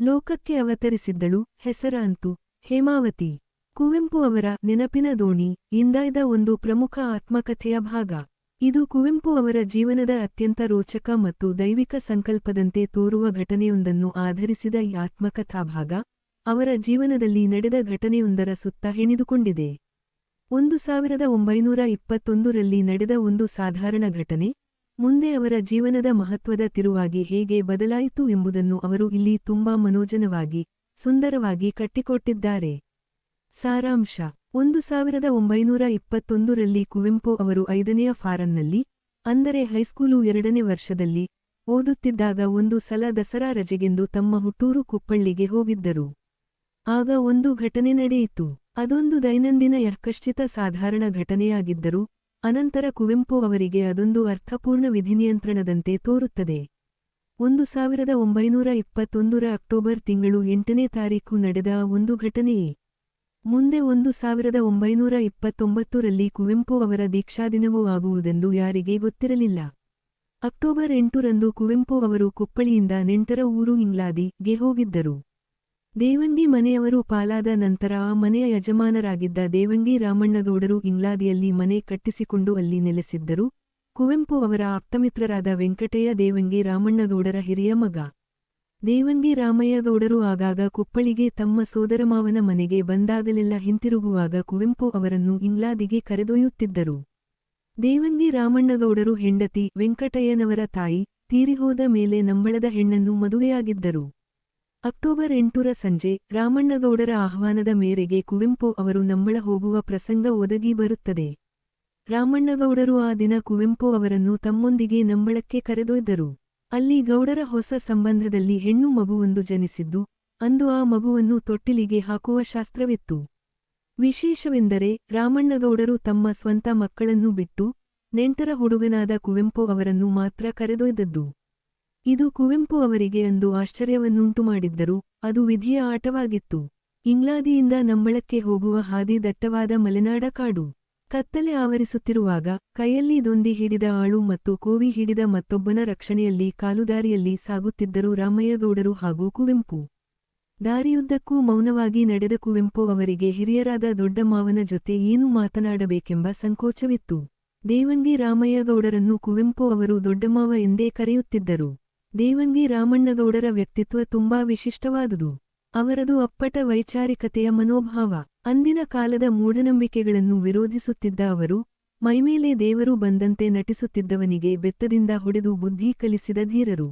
ಲೋಕಕ್ಕೆ ಅವತರಿಸಿದ್ದಳು, ಹೆಸರ ಅಂತು ಹೇಮಾವತಿ. ಕುವೆಂಪು ಅವರ ನೆನಪಿನ ದೋಣಿ ಇಂದಾಯ್ದ ಒಂದು ಪ್ರಮುಖ ಆತ್ಮಕಥೆಯ ಭಾಗ. ಇದು ಕುವೆಂಪು ಅವರ ಜೀವನದ ಅತ್ಯಂತ ರೋಚಕ ಮತ್ತು ದೈವಿಕ ಸಂಕಲ್ಪದಂತೆ ತೋರುವ ಘಟನೆಯೊಂದನ್ನು ಆಧರಿಸಿದ ಈ ಆತ್ಮಕಥಾಭಾಗ, ಅವರ ಜೀವನದಲ್ಲಿ ನಡೆದ ಘಟನೆಯೊಂದರ ಸುತ್ತ ಹೆಣೆದುಕೊಂಡಿದೆ. 1921ರಲ್ಲಿ ನಡೆದ ಒಂದು ಸಾಧಾರಣ ಘಟನೆ, ಮುಂದೆ ಅವರ ಜೀವನದ ಮಹತ್ವದ ತಿರುವಾಗಿ ಹೇಗೆ ಬದಲಾಯಿತು ಎಂಬುದನ್ನು ಅವರು ಇಲ್ಲಿ ತುಂಬಾ ಮನೋಜ್ಞವಾಗಿ, ಸುಂದರವಾಗಿ ಕಟ್ಟಿಕೊಟ್ಟಿದ್ದಾರೆ. ಸಾರಾಂಶ: 1921ರಲ್ಲಿ ಕುವೆಂಪು ಅವರು 5ನೆಯ ಫಾರಂನಲ್ಲಿ, ಅಂದರೆ ಹೈಸ್ಕೂಲು 2ನೇ ವರ್ಷದಲ್ಲಿ, ಓದುತ್ತಿದ್ದಾಗ ಒಂದು ಸಲ ದಸರಾ ರಜೆಗೆಂದು ತಮ್ಮ ಹುಟ್ಟೂರು ಕುಪ್ಪಳ್ಳಿಗೆ ಹೋಗಿದ್ದರು. ಆಗ ಒಂದು ಘಟನೆ ನಡೆಯಿತು. ಅದೊಂದು ದೈನಂದಿನ ಯಃಕಶ್ಚಿತ ಸಾಧಾರಣ ಘಟನೆಯಾಗಿದ್ದರೂ, ಅನಂತರ ಕುವೆಂಪು ಅವರಿಗೆ ಅದೊಂದು ಅರ್ಥಪೂರ್ಣ ವಿಧಿನಿಯಂತ್ರಣದಂತೆ ತೋರುತ್ತದೆ. 1921ರ ಅಕ್ಟೋಬರ್ ತಿಂಗಳು 8ನೇ ತಾರೀಖು ನಡೆದ ಒಂದು ಘಟನೆಯೇ ಮುಂದೆ 1929ರಲ್ಲಿ ಕುವೆಂಪು ಅವರ ದೀಕ್ಷಾದಿನವೂ ಆಗುವುದೆಂದು ಯಾರಿಗೇ ಗೊತ್ತಿರಲಿಲ್ಲ. ಅಕ್ಟೋಬರ್ 8ರಂದು ಕುವೆಂಪು ಅವರು ಕುಪ್ಪಳಿಯಿಂದ ನೆಂಟರ ಊರು ಇಂಗ್ಲಾದಿಗೆ ಹೋಗಿದ್ದರು. ದೇವಂಗಿ ಮನೆಯವರು ಪಾಲಾದ ನಂತರ ಆ ಮನೆಯ ಯಜಮಾನರಾಗಿದ್ದ ದೇವಂಗಿ ರಾಮಣ್ಣಗೌಡರು ಇಂಗ್ಲಾದಿಯಲ್ಲಿ ಮನೆ ಕಟ್ಟಿಸಿಕೊಂಡು ಅಲ್ಲಿ ನೆಲೆಸಿದ್ದರು. ಕುವೆಂಪು ಅವರ ಆಪ್ತಮಿತ್ರರಾದ ವೆಂಕಟಯ್ಯ ದೇವಂಗಿ ರಾಮಣ್ಣಗೌಡರ ಹಿರಿಯ ಮಗ. ದೇವಂಗಿ ರಾಮಯ್ಯಗೌಡರು ಆಗಾಗ ಕುಪ್ಪಳಿಗೆ ತಮ್ಮ ಸೋದರಮಾವನ ಮನೆಗೆ ಬಂದಾಗಲೆಲ್ಲ ಹಿಂತಿರುಗುವಾಗ ಕುವೆಂಪು ಅವರನ್ನು ಇಂಗ್ಲಾದಿಗೆ ಕರೆದೊಯ್ಯುತ್ತಿದ್ದರು. ದೇವಂಗಿ ರಾಮಣ್ಣಗೌಡರು ಹೆಂಡತಿ ವೆಂಕಟಯ್ಯನವರ ತಾಯಿ ತೀರಿಹೋದ ಮೇಲೆ ನಂಬಳದ ಹೆಣ್ಣನ್ನು ಮದುವೆಯಾಗಿದ್ದರು. ಅಕ್ಟೋಬರ್ 8ರ ಸಂಜೆ ರಾಮಣ್ಣಗೌಡರ ಆಹ್ವಾನದ ಮೇರೆಗೆ ಕುವೆಂಪು ಅವರು ನಂಬಳ ಹೋಗುವ ಪ್ರಸಂಗ ಒದಗಿ ಬರುತ್ತದೆ. ರಾಮಣ್ಣಗೌಡರು ಆ ದಿನ ಕುವೆಂಪು ಅವರನ್ನು ತಮ್ಮೊಂದಿಗೆ ನಂಬಳಕ್ಕೆ ಕರೆದೊಯ್ದರು. ಅಲ್ಲಿ ಗೌಡರ ಹೊಸ ಸಂಬಂಧದಲ್ಲಿ ಹೆಣ್ಣು ಮಗುವೊಂದು ಜನಿಸಿದ್ದು, ಅಂದು ಆ ಮಗುವನ್ನು ತೊಟ್ಟಿಲಿಗೆ ಹಾಕುವ ಶಾಸ್ತ್ರವಿತ್ತು. ವಿಶೇಷವೆಂದರೆ ರಾಮಣ್ಣಗೌಡರು ತಮ್ಮ ಸ್ವಂತ ಮಕ್ಕಳನ್ನು ಬಿಟ್ಟು, ನೆಂಟರ ಹುಡುಗನಾದ ಕುವೆಂಪು ಅವರನ್ನು ಮಾತ್ರ ಕರೆದೊಯ್ದದ್ದು. ಇದು ಕುವೆಂಪು ಅವರಿಗೆ ಅಂದು ಆಶ್ಚರ್ಯವನ್ನುಂಟುಮಾಡಿದ್ದರೂ, ಅದು ವಿಧಿಯ ಆಟವಾಗಿತ್ತು. ಇಂಗ್ಲಾದಿಯಿಂದ ನಂಬಳಕ್ಕೆ ಹೋಗುವ ಹಾದಿ ದಟ್ಟವಾದ ಮಲೆನಾಡ ಕಾಡು. ಕತ್ತಲೆ ಆವರಿಸುತ್ತಿರುವಾಗ, ಕೈಯಲ್ಲಿ ದೊಂದಿ ಹಿಡಿದ ಆಳು ಮತ್ತು ಕೋವಿ ಹಿಡಿದ ಮತ್ತೊಬ್ಬನ ರಕ್ಷಣೆಯಲ್ಲಿ ಕಾಲುದಾರಿಯಲ್ಲಿ ಸಾಗುತ್ತಿದ್ದರು ರಾಮಯ್ಯಗೌಡರು ಹಾಗೂ ಕುವೆಂಪು. ದಾರಿಯುದ್ದಕ್ಕೂ ಮೌನವಾಗಿ ನಡೆದ ಕುವೆಂಪು ಅವರಿಗೆ ಹಿರಿಯರಾದ ದೊಡ್ಡ ಮಾವನ ಜೊತೆ ಏನು ಮಾತನಾಡಬೇಕೆಂಬ ಸಂಕೋಚವಿತ್ತು. ದೇವಂಗಿ ರಾಮಯ್ಯಗೌಡರನ್ನು ಕುವೆಂಪು ಅವರು ದೊಡ್ಡಮಾವ ಎಂದೇ ಕರೆಯುತ್ತಿದ್ದರು. ದೇವಂಗಿ ರಾಮಣ್ಣಗೌಡರ ವ್ಯಕ್ತಿತ್ವ ತುಂಬಾ ವಿಶಿಷ್ಟವಾದುದು. ಅವರದು ಅಪ್ಪಟ ವೈಚಾರಿಕತೆಯ ಮನೋಭಾವ. ಅಂದಿನ ಕಾಲದ ಮೂಢನಂಬಿಕೆಗಳನ್ನು ವಿರೋಧಿಸುತ್ತಿದ್ದ ಅವರು, ಮೈಮೇಲೆ ದೇವರು ಬಂದಂತೆ ನಟಿಸುತ್ತಿದ್ದವನಿಗೆ ಬೆತ್ತದಿಂದ ಹೊಡೆದು ಬುದ್ಧಿ ಕಲಿಸಿದ ಧೀರರು.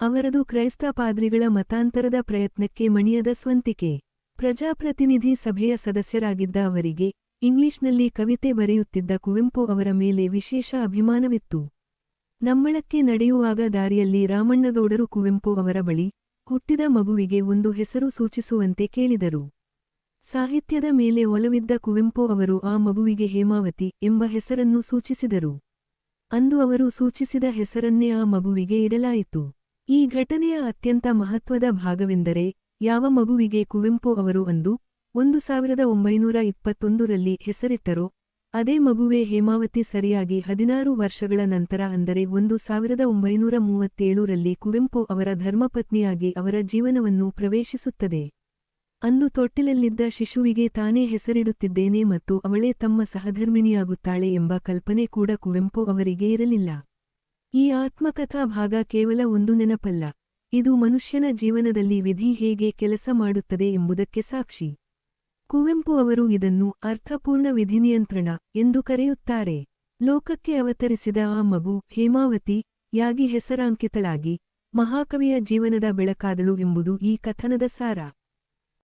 ಅವರದು ಕ್ರೈಸ್ತ ಪಾದ್ರಿಗಳ ಮತಾಂತರದ ಪ್ರಯತ್ನಕ್ಕೆ ಮಣಿಯದ ಸ್ವಂತಿಕೆ. ಪ್ರಜಾಪ್ರತಿನಿಧಿ ಸಭೆಯ ಸದಸ್ಯರಾಗಿದ್ದ ಅವರಿಗೆ, ಇಂಗ್ಲಿಷ್ನಲ್ಲಿ ಕವಿತೆ ಬರೆಯುತ್ತಿದ್ದ ಕುವೆಂಪು ಅವರ ಮೇಲೆ ವಿಶೇಷ ಅಭಿಮಾನವಿತ್ತು. ನಂಬಳಕ್ಕೆ ನಡೆಯುವಾಗ ದಾರಿಯಲ್ಲಿ ರಾಮಣ್ಣಗೌಡರು ಕುವೆಂಪು ಅವರ ಬಳಿ, ಹುಟ್ಟಿದ ಮಗುವಿಗೆ ಒಂದು ಹೆಸರು ಸೂಚಿಸುವಂತೆ ಕೇಳಿದರು. ಸಾಹಿತ್ಯದ ಮೇಲೆ ಒಲವಿದ್ದ ಕುವೆಂಪು ಅವರು ಆ ಮಗುವಿಗೆ ಹೇಮಾವತಿ ಎಂಬ ಹೆಸರನ್ನು ಸೂಚಿಸಿದರು. ಅಂದು ಅವರು ಸೂಚಿಸಿದ ಹೆಸರನ್ನೇ ಆ ಮಗುವಿಗೆ ಇಡಲಾಯಿತು. ಈ ಘಟನೆಯ ಅತ್ಯಂತ ಮಹತ್ವದ ಭಾಗವೆಂದರೆ, ಯಾವ ಮಗುವಿಗೆ ಕುವೆಂಪು ಅವರು ಅಂದು 1921ರಲ್ಲಿ ಹೆಸರಿಟ್ಟರೋ, ಅದೇ ಮಗುವೇ ಹೇಮಾವತಿ. ಸರಿಯಾಗಿ 16 ವರ್ಷಗಳ ನಂತರ, ಅಂದರೆ 1937ರಲ್ಲಿ ಕುವೆಂಪು ಅವರ ಧರ್ಮಪತ್ನಿಯಾಗಿ ಅವರ ಜೀವನವನ್ನು ಪ್ರವೇಶಿಸುತ್ತದೆ. ಅಂದು ತೊಟ್ಟಿಲಲ್ಲಿದ್ದ ಶಿಶುವಿಗೆ ತಾನೇ ಹೆಸರಿಡುತ್ತಿದ್ದೇನೆ ಮತ್ತು ಅವಳೇ ತಮ್ಮ ಸಹಧರ್ಮಿಣಿಯಾಗುತ್ತಾಳೆ ಎಂಬ ಕಲ್ಪನೆ ಕೂಡ ಕುವೆಂಪು ಅವರಿಗೆ ಇರಲಿಲ್ಲ. ಈ ಆತ್ಮಕಥಾ ಭಾಗ ಕೇವಲ ಒಂದು ನೆನಪಲ್ಲ, ಇದು ಮನುಷ್ಯನ ಜೀವನದಲ್ಲಿ ವಿಧಿ ಹೇಗೆ ಕೆಲಸ ಮಾಡುತ್ತದೆ ಎಂಬುದಕ್ಕೆ ಸಾಕ್ಷಿ. ಕುವೆಂಪು ಅವರು ಇದನ್ನು ಅರ್ಥಪೂರ್ಣ ವಿಧಿನಿಯಂತ್ರಣ ಎಂದು ಕರೆಯುತ್ತಾರೆ. ಲೋಕಕ್ಕೆ ಅವತರಿಸಿದ ಆ ಮಗು ಹೇಮಾವತಿ ಯಾಗಿ ಹೆಸರಾಂಕಿತಳಾಗಿ ಮಹಾಕವಿಯ ಜೀವನದ ಬೆಳಕಾದಳು ಎಂಬುದು ಈ ಕಥನದ ಸಾರ.